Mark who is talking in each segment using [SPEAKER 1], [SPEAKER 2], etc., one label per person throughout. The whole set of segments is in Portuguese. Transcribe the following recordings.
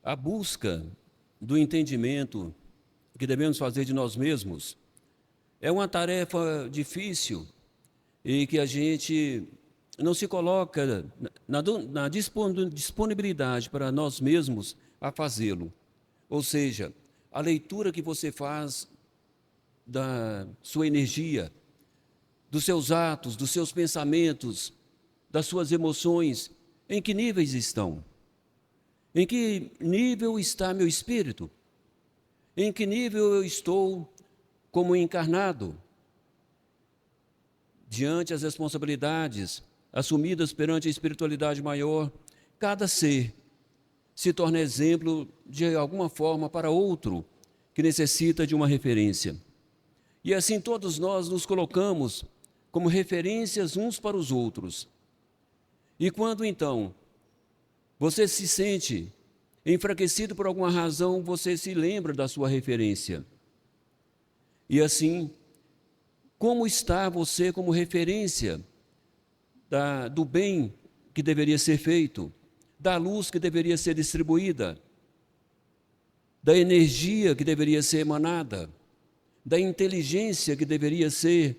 [SPEAKER 1] A busca do entendimento que devemos fazer de nós mesmos é uma tarefa difícil e que a gente não se coloca na disponibilidade para nós mesmos a fazê-lo. Ou seja, a leitura que você faz da sua energia, dos seus atos, dos seus pensamentos, das suas emoções, em que níveis estão? Em que nível está meu espírito? Em que nível eu estou como encarnado? Diante as responsabilidades assumidas perante a espiritualidade maior, cada ser se torna exemplo de alguma forma para outro que necessita de uma referência. E assim todos nós nos colocamos como referências uns para os outros. E quando então você se sente enfraquecido por alguma razão, você se lembra da sua referência. E assim, como está você como referência do bem que deveria ser feito, da luz que deveria ser distribuída, da energia que deveria ser emanada, da inteligência que deveria ser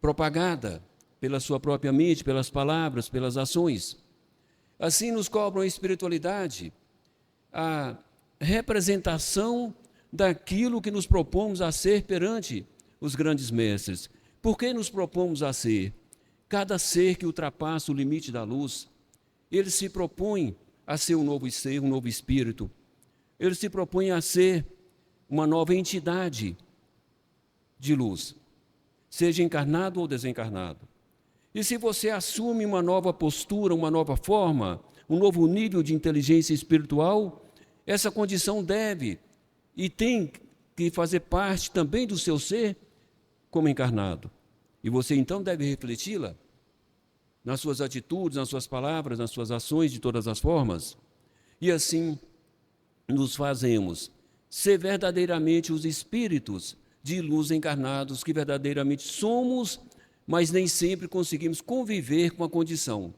[SPEAKER 1] propagada pela sua própria mente, pelas palavras, pelas ações? Assim nos cobram a espiritualidade, a representação daquilo que nos propomos a ser perante os grandes mestres. Por que nos propomos a ser? Cada ser que ultrapassa o limite da luz, ele se propõe a ser um novo ser, um novo espírito. Ele se propõe a ser uma nova entidade de luz, seja encarnado ou desencarnado. E se você assume uma nova postura, uma nova forma, um novo nível de inteligência espiritual, essa condição deve e tem que fazer parte também do seu ser como encarnado. E você então deve refleti-la nas suas atitudes, nas suas palavras, nas suas ações, de todas as formas. E assim nos fazemos ser verdadeiramente os espíritos de luz encarnados que verdadeiramente somos, mas nem sempre conseguimos conviver com a condição.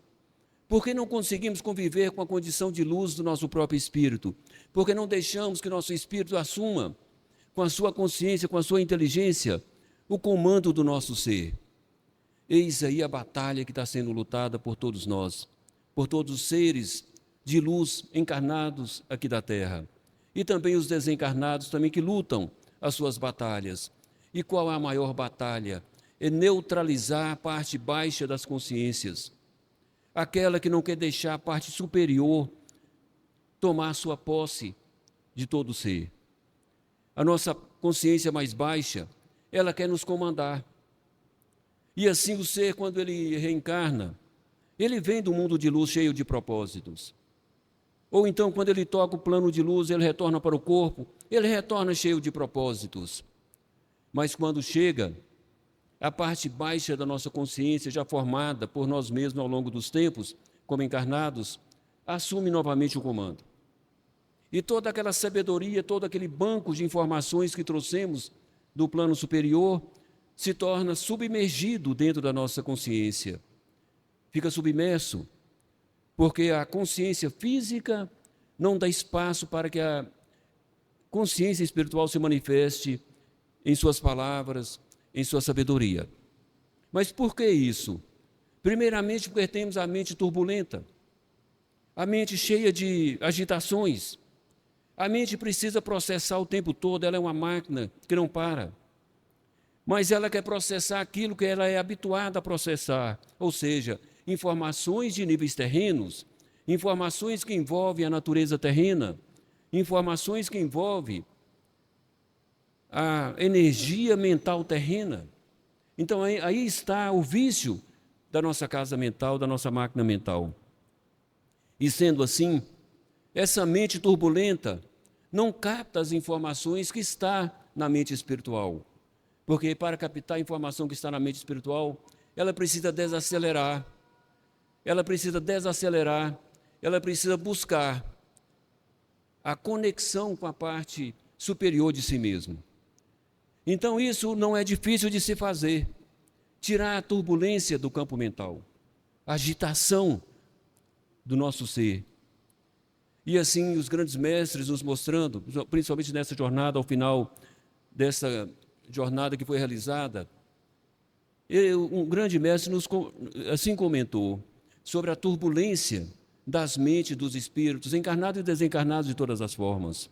[SPEAKER 1] Por que não conseguimos conviver com a condição de luz do nosso próprio espírito? Porque não deixamos que nosso espírito assuma, com a sua consciência, com a sua inteligência, o comando do nosso ser. Eis aí a batalha que está sendo lutada por todos nós, por todos os seres de luz encarnados aqui da Terra. E também os desencarnados também que lutam as suas batalhas. E qual é a maior batalha? É neutralizar a parte baixa das consciências. Aquela que não quer deixar a parte superior tomar sua posse de todo ser. A nossa consciência mais baixa, ela quer nos comandar. E assim o ser, quando ele reencarna, ele vem do mundo de luz cheio de propósitos. Ou então, quando ele toca o plano de luz, ele retorna para o corpo, ele retorna cheio de propósitos. Mas quando chega a parte baixa da nossa consciência, já formada por nós mesmos ao longo dos tempos, como encarnados, assume novamente o comando. E toda aquela sabedoria, todo aquele banco de informações que trouxemos do plano superior, se torna submergido dentro da nossa consciência. Fica submerso, porque a consciência física não dá espaço para que a consciência espiritual se manifeste em suas palavras, em sua sabedoria. Mas por que isso? Primeiramente porque temos a mente turbulenta, a mente cheia de agitações. A mente precisa processar o tempo todo, ela é uma máquina que não para. Mas ela quer processar aquilo que ela é habituada a processar, ou seja, informações de níveis terrenos, informações que envolvem a natureza terrena, informações que envolvem a energia mental terrena. Então aí está o vício da nossa casa mental, da nossa máquina mental. E sendo assim, essa mente turbulenta não capta as informações que está na mente espiritual. Porque para captar a informação que está na mente espiritual, ela precisa desacelerar, ela precisa buscar a conexão com a parte superior de si mesmo. Então isso não é difícil de se fazer, tirar a turbulência do campo mental, a agitação do nosso ser. E assim os grandes mestres nos mostrando, principalmente nessa jornada, ao final dessa jornada que foi realizada, um grande mestre assim comentou sobre a turbulência das mentes dos espíritos, encarnados e desencarnados de todas as formas.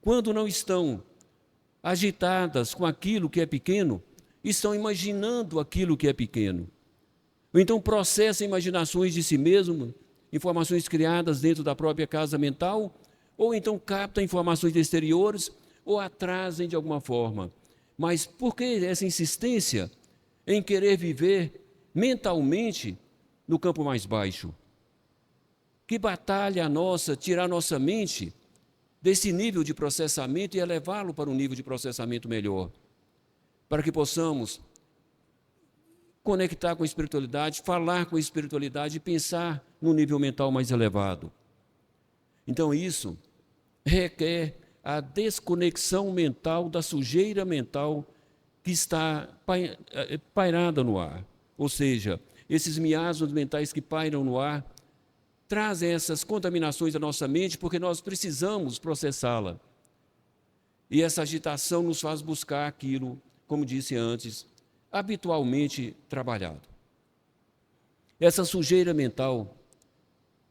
[SPEAKER 1] Quando não estão agitadas com aquilo que é pequeno, estão imaginando aquilo que é pequeno. Ou então processam imaginações de si mesmo, informações criadas dentro da própria casa mental, ou então captam informações exteriores, ou atrasem de alguma forma. Mas por que essa insistência em querer viver mentalmente no campo mais baixo? Que batalha a nossa, tirar nossa mente desse nível de processamento e elevá-lo para um nível de processamento melhor, para que possamos conectar com a espiritualidade, falar com a espiritualidade e pensar num nível mental mais elevado. Então isso requer a desconexão mental da sujeira mental que está pairada no ar. Ou seja, esses miasmas mentais que pairam no ar trazem essas contaminações à nossa mente porque nós precisamos processá-la. E essa agitação nos faz buscar aquilo, como disse antes, habitualmente trabalhado. Essa sujeira mental,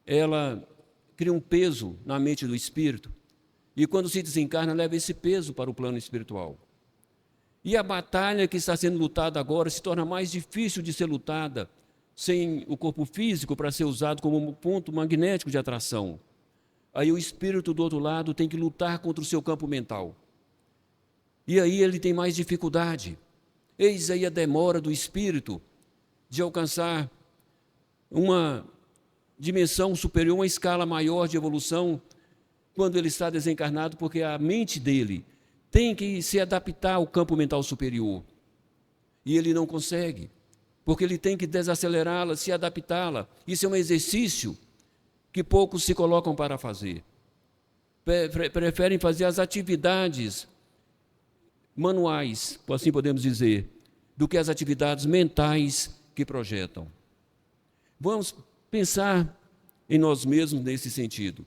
[SPEAKER 1] ela cria um peso na mente do espírito e quando se desencarna leva esse peso para o plano espiritual. E a batalha que está sendo lutada agora se torna mais difícil de ser lutada sem o corpo físico para ser usado como um ponto magnético de atração. Aí o espírito do outro lado tem que lutar contra o seu campo mental. E aí ele tem mais dificuldade. Eis aí a demora do espírito de alcançar uma dimensão superior, uma escala maior de evolução, quando ele está desencarnado, porque a mente dele tem que se adaptar ao campo mental superior. E ele não consegue, porque ele tem que desacelerá-la, se adaptá-la. Isso é um exercício que poucos se colocam para fazer. Preferem fazer as atividades manuais, assim podemos dizer, do que as atividades mentais que projetam. Vamos pensar em nós mesmos nesse sentido.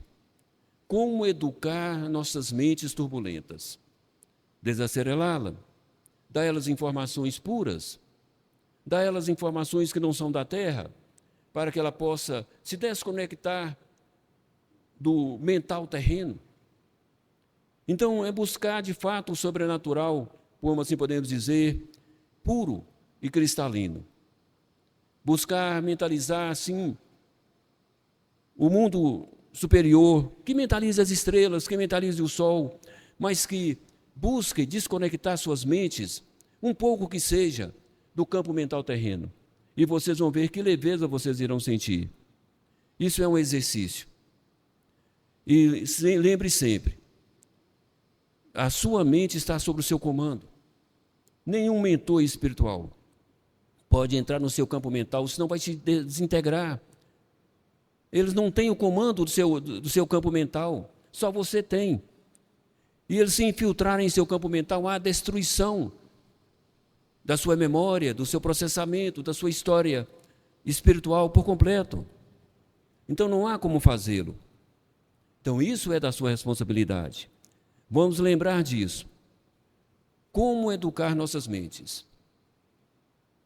[SPEAKER 1] Como educar nossas mentes turbulentas? Desacelerá-la, dar a elas informações puras, dar a elas informações que não são da Terra, para que ela possa se desconectar do mental terreno. Então, é buscar, de fato, o sobrenatural, como assim podemos dizer, puro e cristalino. Buscar mentalizar, assim, o mundo superior, que mentalize as estrelas, que mentalize o sol, mas que busque desconectar suas mentes, um pouco que seja, do campo mental terreno. E vocês vão ver que leveza vocês irão sentir. Isso é um exercício. E lembre sempre, a sua mente está sob o seu comando. Nenhum mentor espiritual pode entrar no seu campo mental, senão vai te desintegrar. Eles não têm o comando do seu campo mental, só você tem. E eles se infiltrarem em seu campo mental, há destruição da sua memória, do seu processamento, da sua história espiritual por completo. Então não há como fazê-lo. Então isso é da sua responsabilidade. Vamos lembrar disso. Como educar nossas mentes?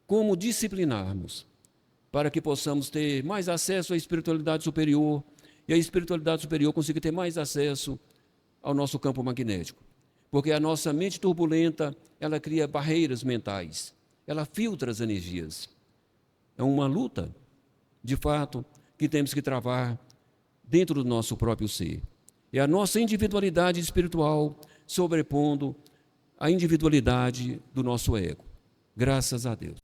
[SPEAKER 1] Como disciplinarmos para que possamos ter mais acesso à espiritualidade superior e a espiritualidade superior consiga ter mais acesso ao nosso campo magnético? Porque a nossa mente turbulenta, ela cria barreiras mentais, ela filtra as energias. É uma luta, de fato, que temos que travar dentro do nosso próprio ser. É a nossa individualidade espiritual sobrepondo a individualidade do nosso ego. Graças a Deus.